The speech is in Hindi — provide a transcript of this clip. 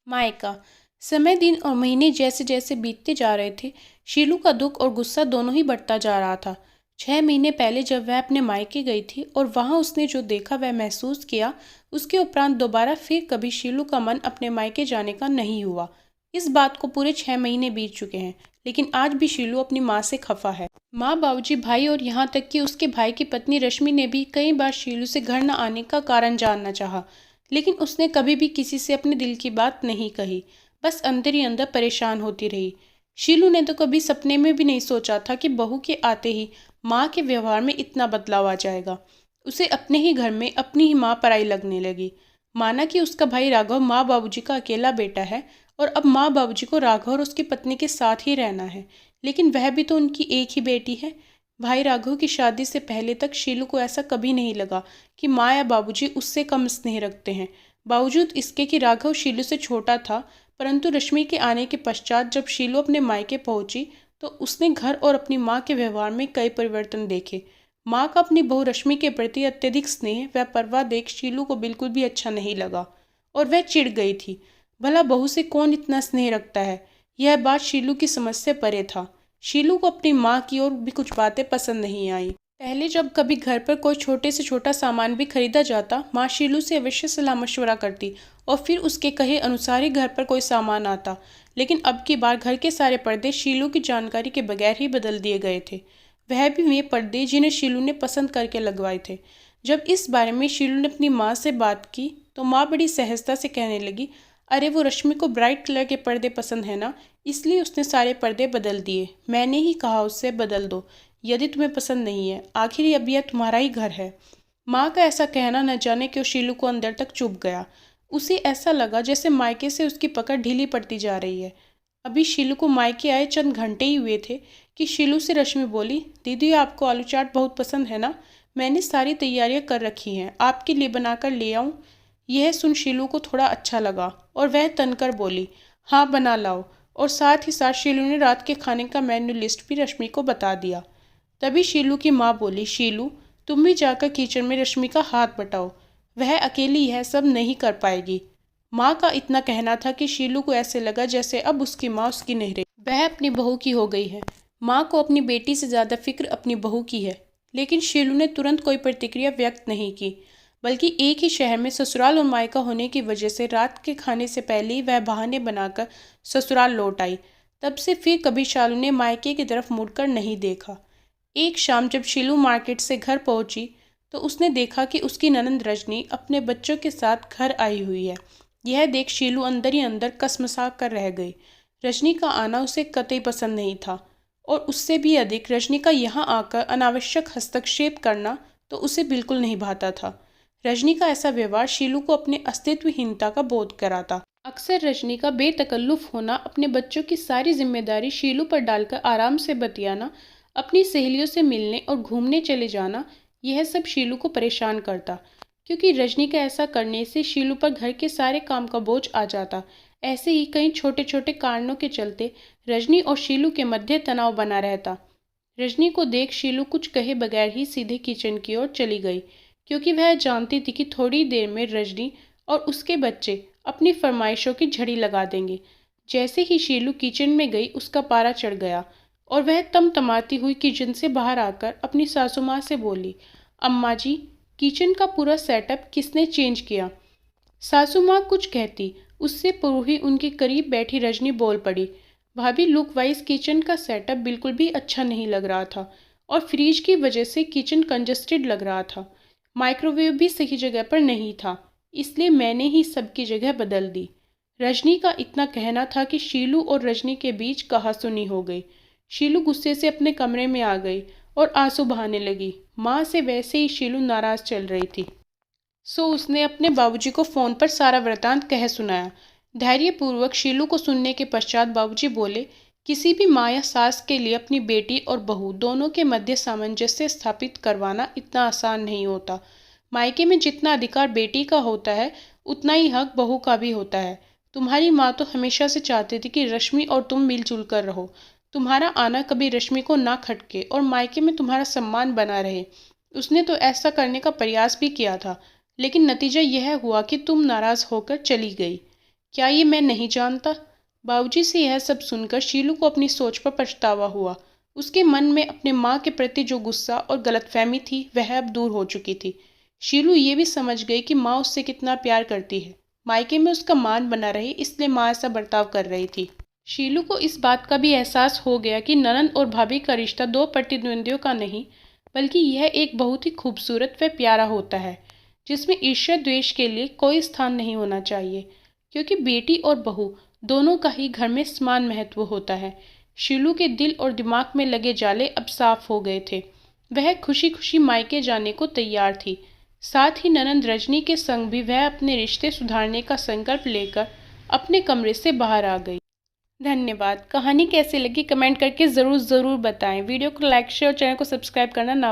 मायका। समय, दिन और महीने जैसे जैसे बीतते जा रहे थे, शीलू का दुख और गुस्सा दोनों ही बढ़ता जा रहा था। 6 महीने पहले जब वह अपने मायके गई थी और वहां उसने जो देखा वह महसूस किया, उसके उपरांत दोबारा फिर कभी शीलू का मन अपने मायके जाने का नहीं हुआ। इस बात को पूरे 6 महीने बीत चुके हैं, लेकिन आज भी शीलू अपनी माँ से खफा है। माँ, बाबूजी, भाई और यहाँ तक कि उसके भाई की पत्नी रश्मि ने भी कई बार शीलू से घर न आने का कारण जानना चाहा, लेकिन उसने कभी भी किसी से अपने दिल की बात नहीं कही, बस अंदर ही अंदर परेशान होती रही। शीलू ने तो कभी सपने में भी नहीं सोचा था कि बहू के आते ही माँ के व्यवहार में इतना बदलाव आ जाएगा। उसे अपने ही घर में अपनी ही माँ पराई लगने लगी। माना कि उसका भाई राघव माँ बाबूजी का अकेला बेटा है और अब माँ बाबूजी को राघव और उसकी पत्नी के साथ ही रहना है, लेकिन वह भी तो उनकी एक ही बेटी है। भाई राघव की शादी से पहले तक शीलू को ऐसा कभी नहीं लगा कि माँ या बाबूजी उससे कम स्नेह रखते हैं। बावजूद इसके कि राघव शीलू से छोटा था, परंतु रश्मि के आने के पश्चात जब शीलू अपने मायके पहुंची तो उसने घर और अपनी माँ के व्यवहार में कई परिवर्तन देखे। माँ का अपनी बहू रश्मि के प्रति अत्यधिक स्नेह व परवाह देख शीलू को बिल्कुल भी अच्छा नहीं लगा और वह चिढ़ गई थी। भला बहू से कौन इतना स्नेह रखता है, यह बात शीलू की समझ से परे था। शीलू को अपनी माँ की और भी कुछ बातें पसंद नहीं आई। पहले जब कभी घर पर कोई छोटे से छोटा सामान भी खरीदा जाता, माँ शीलू से अवश्य सलाह मशवरा करती और फिर उसके कहे अनुसार ही घर पर कोई सामान आता, लेकिन अब की बार घर के सारे पर्दे शीलू की जानकारी के बगैर ही बदल दिए गए थे। वह भी वे पर्दे जिन्हें शीलू ने पसंद करके लगवाए थे। जब इस बारे में शीलू ने अपनी माँ से बात की तो माँ बड़ी सहजता से कहने लगी, अरे वो रश्मि को ब्राइट कलर के पर्दे पसंद है ना, इसलिए उसने सारे पर्दे बदल दिए। मैंने ही कहा उससे बदल दो यदि तुम्हें पसंद नहीं है, आखिर अब यह तुम्हारा ही घर है। माँ का ऐसा कहना न जाने क्यों शीलू को अंदर तक चुभ गया। उसे ऐसा लगा जैसे मायके से उसकी पकड़ ढीली पड़ती जा रही है। अभी शीलू को मायके आए चंद घंटे ही हुए थे कि शीलू से रश्मि बोली, दीदी आपको आलू चाट बहुत पसंद है ना, मैंने सारी तैयारियां कर रखी हैं, आपके लिए बनाकर ले आऊं। यह सुन शीलू को थोड़ा अच्छा लगा और वह तनकर बोली, हाँ बना लाओ। और साथ ही साथ शीलू ने रात के खाने का मेन्यू लिस्ट भी रश्मि को बता दिया। तभी शीलू की माँ बोली, शीलू तुम भी जाकर किचन में रश्मि का हाथ बटाओ, वह अकेली यह सब नहीं कर पाएगी। माँ का इतना कहना था कि शीलू को ऐसे लगा जैसे अब उसकी माँ उसकी नहीं रही, वह अपनी बहू की हो गई है। माँ को अपनी बेटी से ज़्यादा फिक्र अपनी बहू की है। लेकिन शीलू ने तुरंत कोई प्रतिक्रिया व्यक्त नहीं की, बल्कि एक ही शहर में ससुराल और मायका होने की वजह से रात के खाने से पहले ही वह बहाने बनाकर ससुराल लौट आई। तब से फिर कभी शालू ने मायके की तरफ मुड़कर नहीं देखा। एक शाम जब शीलू मार्केट से घर पहुंची तो उसने देखा कि उसकी ननंद रजनी अपने बच्चों के साथ घर आई हुई है। यह देख शीलू अंदर ही अंदर कसमसा कर रह गई। रजनी का आना उसे कतई पसंद नहीं था और उससे भी अधिक रजनी का यहाँ आकर अनावश्यक हस्तक्षेप करना तो उसे बिल्कुल नहीं भाता था। रजनी का ऐसा व्यवहार शीलू को अपने अस्तित्वहीनता का बोध कराता। अक्सर रजनी का बेतकल्लुफ होना, अपने बच्चों की सारी जिम्मेदारी शीलू पर डालकर आराम से बतियाना, अपनी सहेलियों से मिलने और घूमने चले जाना, यह सब शीलू को परेशान करता, क्योंकि रजनी का ऐसा करने से शीलू पर घर के सारे काम का बोझ आ जाता। ऐसे ही कई छोटे छोटे कारणों के चलते रजनी और शीलू के मध्य तनाव बना रहता। रजनी को देख शीलू कुछ कहे बगैर ही सीधे किचन की ओर चली गई, क्योंकि वह जानती थी कि थोड़ी देर में रजनी और उसके बच्चे अपनी फरमाइशों की झड़ी लगा देंगे। जैसे ही शीलू किचन में गई उसका पारा चढ़ गया और वह तमतमाती हुई किचन से बाहर आकर अपनी सासू माँ से बोली, अम्मा जी, किचन का पूरा सेटअप किसने चेंज किया? सासू माँ कुछ कहती, उससे पूर्व ही उनके करीब बैठी रजनी बोल पड़ी, भाभी लुक वाइज किचन का सेटअप बिल्कुल भी अच्छा नहीं लग रहा था और फ्रिज की वजह से किचन कंजस्टेड लग रहा था। माइक्रोवेव भी सही जगह पर नहीं था, इसलिए मैंने ही सबकी जगह बदल दी। रजनी का इतना कहना था कि शीलू और रजनी के बीच कहासुनी हो गई। शीलू गुस्से से अपने कमरे में आ गई और आंसू बहाने लगी। माँ से वैसे ही शीलू नाराज चल रही थी, सो उसने अपने बाबूजी को फ़ोन पर सारा वृतांत कह सुनाया। धैर्यपूर्वक शीलू को सुनने के पश्चात बाबूजी बोले, किसी भी माँ या सास के लिए अपनी बेटी और बहू दोनों के मध्य सामंजस्य स्थापित करवाना इतना आसान नहीं होता। मायके में जितना अधिकार बेटी का होता है उतना ही हक बहू का भी होता है। तुम्हारी माँ तो हमेशा से चाहती थी कि रश्मि और तुम मिलजुल कर रहो, तुम्हारा आना कभी रश्मि को ना खटके और मायके में तुम्हारा सम्मान बना रहे। उसने तो ऐसा करने का प्रयास भी किया था, लेकिन नतीजा यह हुआ कि तुम नाराज होकर चली गई। क्या ये मैं नहीं जानता? बाबूजी से यह सब सुनकर शीलू को अपनी सोच पर पछतावा हुआ। उसके मन में अपने माँ के प्रति जो गुस्सा और गलतफहमी थी वह अब दूर हो चुकी थी। शीलू ये भी समझ गई कि माँ उससे कितना प्यार करती है। मायके में उसका मान बना रहे इसलिए माँ ऐसा बर्ताव कर रही थी। शीलू को इस बात का भी एहसास हो गया कि ननंद और भाभी का रिश्ता दो प्रतिद्वंदियों का नहीं, बल्कि यह एक बहुत ही खूबसूरत व प्यारा होता है, जिसमें ईर्ष्या द्वेष के लिए कोई स्थान नहीं होना चाहिए, क्योंकि बेटी और बहू दोनों का ही घर में समान महत्व होता है। शीलू के दिल और दिमाग में लगे जाले अब साफ हो गए थे। वह खुशी खुशी मायके जाने को तैयार थी। साथ ही ननंद रजनी के संग भी वह अपने रिश्ते सुधारने का संकल्प लेकर अपने कमरे से बाहर आ गई। धन्यवाद। कहानी कैसी लगी कमेंट करके ज़रूर बताएं। वीडियो को लाइक शेयर और चैनल को सब्सक्राइब करना ना भूलें।